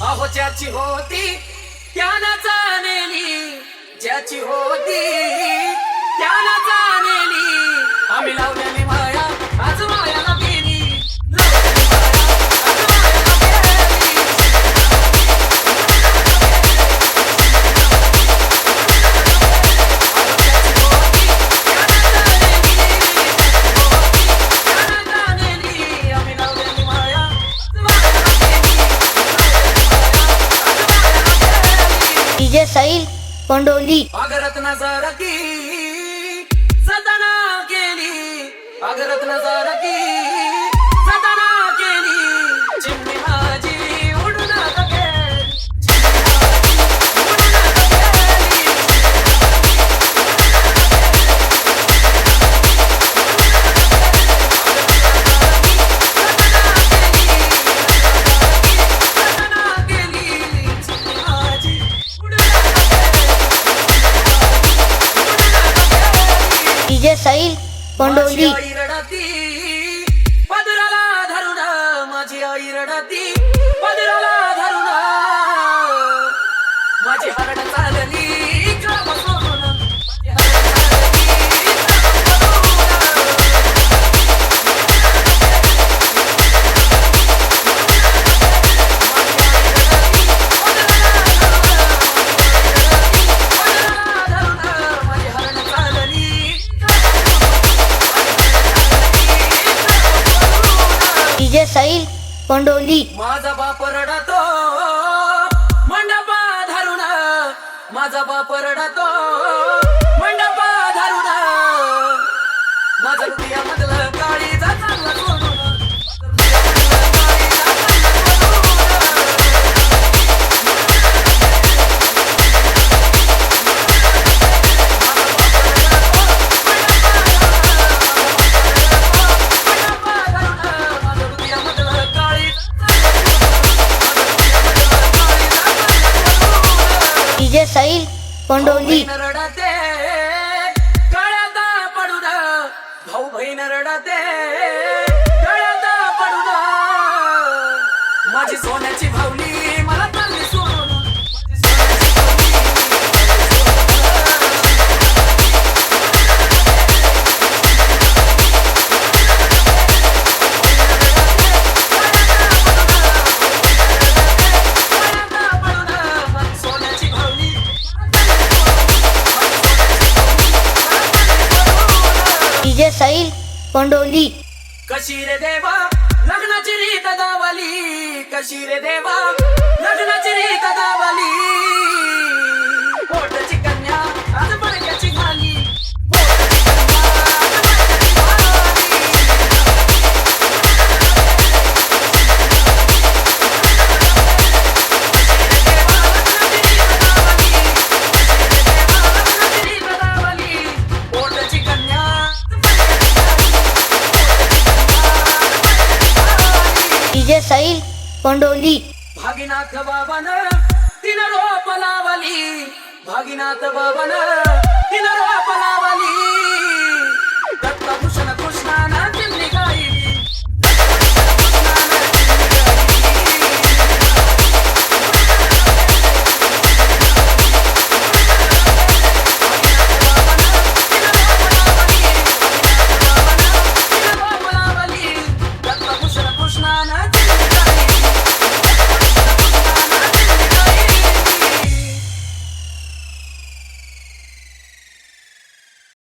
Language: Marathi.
अहो ज्याची होती त्यानं जाणली, ज्याची होती त्यानं जाणली. आम्ही लावल्याने माया आज मायाला गेली, लावल्याने माया आज मायाला गेली. आम्ही लावल्याने माया आज मायाला गेली. डीजे साहिल पंडोली. अगरत नजर की सदना केली, अगरत नजर की सदना केली. चिमणी माझी उडून गेली, चिमणी माझी डीजे साहिल पंडोली. माझी आई रडती पदराला धरून, माझी आई रडती पदराला धरून. माझी हरण चालली ग्राम सोडून, माझी हरण चालली माझी हरण चालली. डीजे साहिल पंडोली. माझा बाप रडतो मंडपा धरून, माझा बाप रडतो मंडपा धरून. माझं हृदयामधलं काळीजा चांगला सोडून, डीजे साहिल पंडोली. रडते गळ्यात पडून, भाऊ बहीण रडते गळ्यात पडून. माझी सोन्याची भावली मला चांगली सोडून, माझी सोन्याची सोन्याची भावली डीजे साहिल पंडोली. कशी रे देवा लग्नाची रीत दावली, कशी रे देवा लग्नाची रीत दावली. पोटाची कन्या आज बडक्याची झाली, पोटाची कन्या आज बडक्याची झाली. पोटाची कन्या डीजे साहिल पंडोली. भागीनाथ बाबान तिनं रोप लावली, भागीनाथ बाबान तिनं रोप लावली. दत्तभूषण